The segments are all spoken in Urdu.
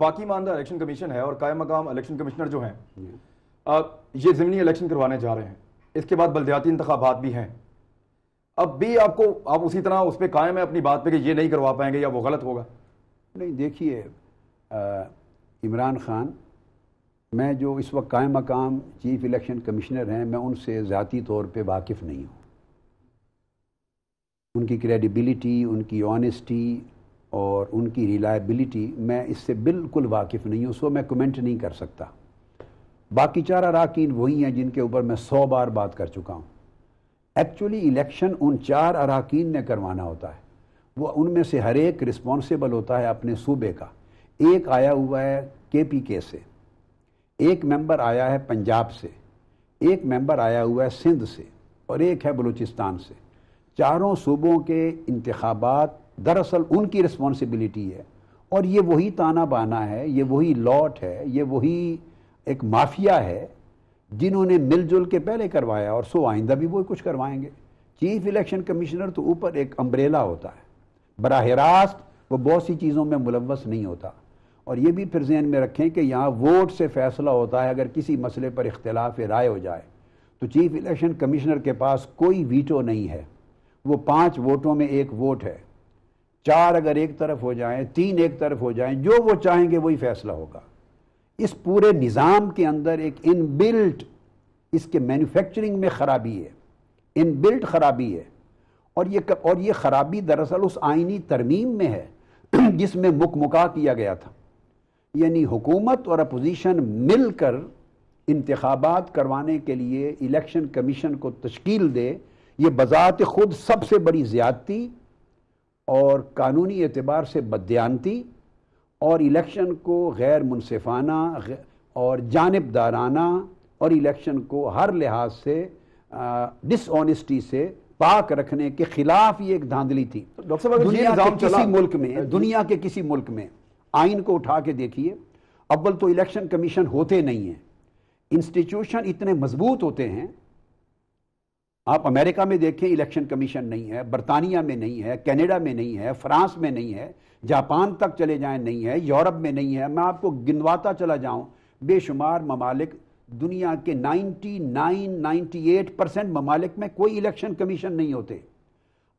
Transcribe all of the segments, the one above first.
باقی ماندہ الیکشن کمیشن ہے اور قائم مقام الیکشن کمشنر جو ہیں یہ ضمنی الیکشن کروانے جا رہے ہیں، اس کے بعد بلدیاتی انتخابات بھی ہیں، اب بھی آپ اسی طرح اس پہ قائم ہے اپنی بات پہ کہ یہ نہیں کروا پائیں گے یا وہ غلط ہوگا؟ نہیں دیکھیے عمران خان، میں جو اس وقت قائم مقام چیف الیکشن کمشنر ہیں میں ان سے ذاتی طور پہ واقف نہیں ہوں. ان کی کریڈیبلٹی، ان کی آنیسٹی اور ان کی ریلائبلٹی میں اس سے بالکل واقف نہیں ہوں، سو میں کمنٹ نہیں کر سکتا. باقی 4 اراکین وہی ہیں جن کے اوپر میں 100 بار بات کر چکا ہوں. ایکچولی الیکشن ان 4 اراکین نے کروانا ہوتا ہے، وہ ان میں سے ہر ایک رسپانسیبل ہوتا ہے اپنے صوبے کا. ایک آیا ہوا ہے KPK سے، ایک ممبر آیا ہے پنجاب سے، ایک ممبر آیا ہوا ہے سندھ سے اور ایک ہے بلوچستان سے. چاروں صوبوں کے انتخابات دراصل ان کی رسپانسبلٹی ہے، اور یہ وہی تانا بانا ہے، یہ وہی لاٹ ہے، یہ وہی ایک مافیا ہے جنہوں نے مل جل کے پہلے کروایا، اور سو آئندہ بھی وہ کچھ کروائیں گے. چیف الیکشن کمشنر تو اوپر ایک امبریلا ہوتا ہے، براہ راست وہ بہت سی چیزوں میں ملوث نہیں ہوتا. اور یہ بھی پھر ذہن میں رکھیں کہ یہاں ووٹ سے فیصلہ ہوتا ہے. اگر کسی مسئلے پر اختلاف رائے ہو جائے تو چیف الیکشن کمشنر کے پاس کوئی ویٹو نہیں ہے، وہ 5 ووٹوں میں 1 ووٹ ہے. 4 اگر ایک طرف ہو جائیں، 3 ایک طرف ہو جائیں، جو وہ چاہیں گے وہی فیصلہ ہوگا. اس پورے نظام کے اندر ایک ان بلٹ اس کے مینوفیکچرنگ میں خرابی ہے، ان بلٹ خرابی ہے. اور یہ خرابی دراصل اس آئینی ترمیم میں ہے جس میں مکمکا کیا گیا تھا. یعنی حکومت اور اپوزیشن مل کر انتخابات کروانے کے لیے الیکشن کمیشن کو تشکیل دے، یہ بذات خود سب سے بڑی زیادتی اور قانونی اعتبار سے بددیانتی اور الیکشن کو غیر منصفانہ اور جانبدارانہ اور الیکشن کو ہر لحاظ سے ڈس آنیسٹی سے پاک رکھنے کے خلاف یہ ایک دھاندلی تھی. دنیا کے کسی ملک میں آئین کو اٹھا کے دیکھیے، اول تو الیکشن کمیشن ہوتے نہیں ہیں، انسٹیٹیوشن اتنے مضبوط ہوتے ہیں. آپ امریکہ میں دیکھیں الیکشن کمیشن نہیں ہے، برطانیہ میں نہیں ہے، کینیڈا میں نہیں ہے، فرانس میں نہیں ہے، جاپان تک چلے جائیں نہیں ہے، یورپ میں نہیں ہے. میں آپ کو گنواتا چلا جاؤں، بے شمار ممالک دنیا کے 98% ممالک میں کوئی الیکشن کمیشن نہیں ہوتے.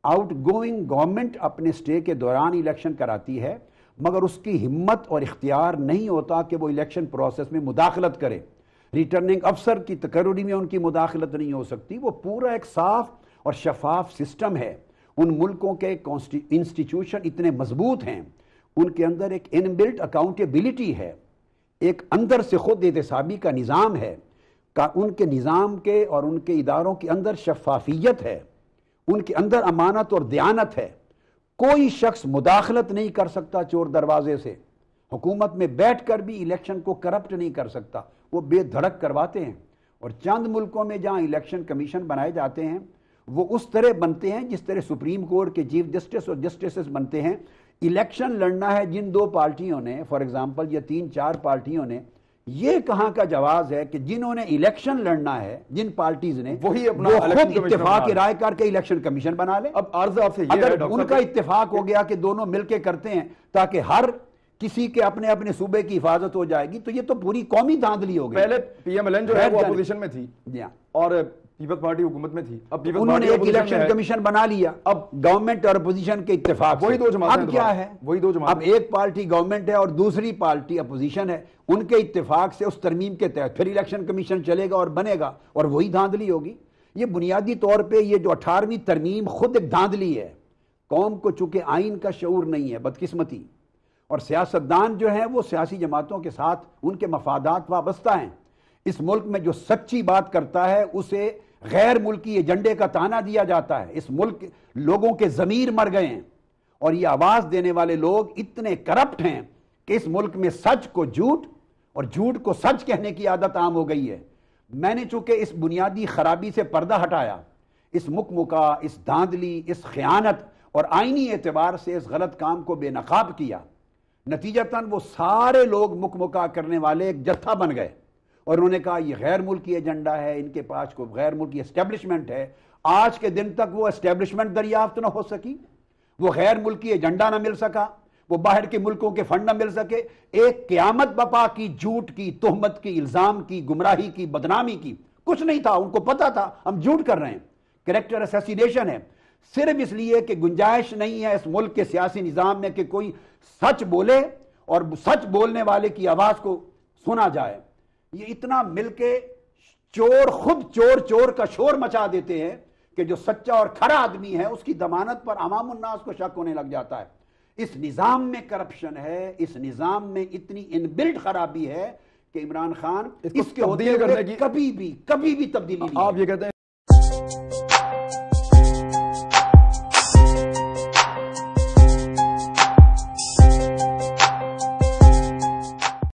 آؤٹ گوئنگ گورنمنٹ اپنے سٹے کے دوران الیکشن کراتی ہے، مگر اس کی ہمت اور اختیار نہیں ہوتا کہ وہ الیکشن پروسیس میں مداخلت کرے. ریٹرننگ افسر کی تقرری میں ان کی مداخلت نہیں ہو سکتی. وہ پورا ایک صاف اور شفاف سسٹم ہے. ان ملکوں کے انسٹیٹیوشن اتنے مضبوط ہیں، ان کے اندر ایک ان بلٹ اکاؤنٹیبلٹی ہے، ایک اندر سے خود احتسابی کا نظام ہے. ان کے نظام کے اور ان کے اداروں کے اندر شفافیت ہے، ان کے اندر امانت اور دیانت ہے. کوئی شخص مداخلت نہیں کر سکتا چور دروازے سے. حکومت میں بیٹھ کر بھی الیکشن کو کرپٹ نہیں کر سکتا. وہ بے دھڑک کرواتے ہیں. اور چند ملکوں میں جہاں الیکشن کمیشن بنائے جاتے ہیں وہ اس طرح بنتے ہیں جس طرح سپریم کورٹ کے چیف جسٹس اور جسٹسز بنتے ہیں. الیکشن لڑنا ہے جن 2 پارٹیوں نے، فار ایگزامپل یا 3-4 پارٹیوں نے، یہ کہاں کا جواز ہے کہ جنہوں نے الیکشن لڑنا ہے جن پارٹیز نے وہی اپنا خود اتفاق رائے کر کے الیکشن کمیشن بنا لے. اب عرض آپ سے یہ اگر ان کا اتفاق ہو گیا کہ دونوں مل کے کرتے ہیں تاکہ ہر کسی کے اپنے اپنے صوبے کی حفاظت ہو جائے گی، تو یہ تو پوری قومی دھاندلی ہو گئی. پہلے PMLN جو ہے وہ اپوزیشن میں تھی اور پیپلز پارٹی حکومت میں تھی. اب انہوں نے ایک الیکشن کمیشن بنا لیا. اب گورنمنٹ اور اپوزیشن کے اتفاق وہی 2 جماعتیں. اب کیا ہے؟ وہی 2 جماعتیں. اب ایک پارٹی گورنمنٹ ہے اور دوسری پارٹی اپوزیشن ہے. ان کے اتفاق سے اس ترمیم کے تحت پھر الیکشن کمیشن چلے گا اور بنے گا اور وہی دھاندلی ہوگی. یہ بنیادی طور پہ یہ جو 18ویں ترمیم خود ایک دھاندلی ہے. قوم کو چونکہ آئین کا شعور نہیں ہے، بدقسمتی، اور سیاستدان جو ہیں وہ سیاسی جماعتوں کے ساتھ ان کے مفادات وابستہ ہیں. اس ملک میں جو سچی بات کرتا ہے اسے غیر ملکی ایجنڈے کا تانا دیا جاتا ہے. اس ملک لوگوں کے ضمیر مر گئے ہیں اور یہ آواز دینے والے لوگ اتنے کرپٹ ہیں کہ اس ملک میں سچ کو جھوٹ اور جھوٹ کو سچ کہنے کی عادت عام ہو گئی ہے. میں نے چونکہ اس بنیادی خرابی سے پردہ ہٹایا، اس مکمکا، اس دھاندلی، اس خیانت اور آئینی اعتبار سے اس غلط کام کو بے نقاب کیا، نتیجتاً وہ سارے لوگ مکمکا کرنے والے ایک جتھا بن گئے اور انہوں نے کہا یہ غیر ملکی ایجنڈا ہے، ان کے پاس کوئی غیر ملکی اسٹیبلشمنٹ ہے. آج کے دن تک وہ اسٹیبلشمنٹ دریافت نہ ہو سکی، وہ غیر ملکی ایجنڈا نہ مل سکا، کو باہر کے ملکوں کے فنڈ نہ مل سکے، ایک قیامت بپا کی، جھوٹ کی، تہمت کی، الزام کی، گمراہی کی، بدنامی کی کچھ نہیں تھا. ان کو پتا تھا ہم جھوٹ کر رہے ہیں. کریکٹر اسیسینیشن ہے صرف اس لیے کہ گنجائش نہیں ہے اس ملک کے سیاسی نظام میں کہ کوئی سچ بولے اور سچ بولنے والے کی آواز کو سنا جائے. یہ اتنا مل کے چور خود چور کا شور مچا دیتے ہیں کہ جو سچا اور کھرا آدمی ہے اس کی ضمانت پر عوام الناس کو شک ہونے لگ جاتا ہے. اس نظام میں کرپشن ہے، اس نظام میں اتنی انبلٹ خرابی ہے کہ عمران خان اس کے ہوتے ہوئے کبھی بھی تبدیلی نہیں. آپ یہ کہتے ہیں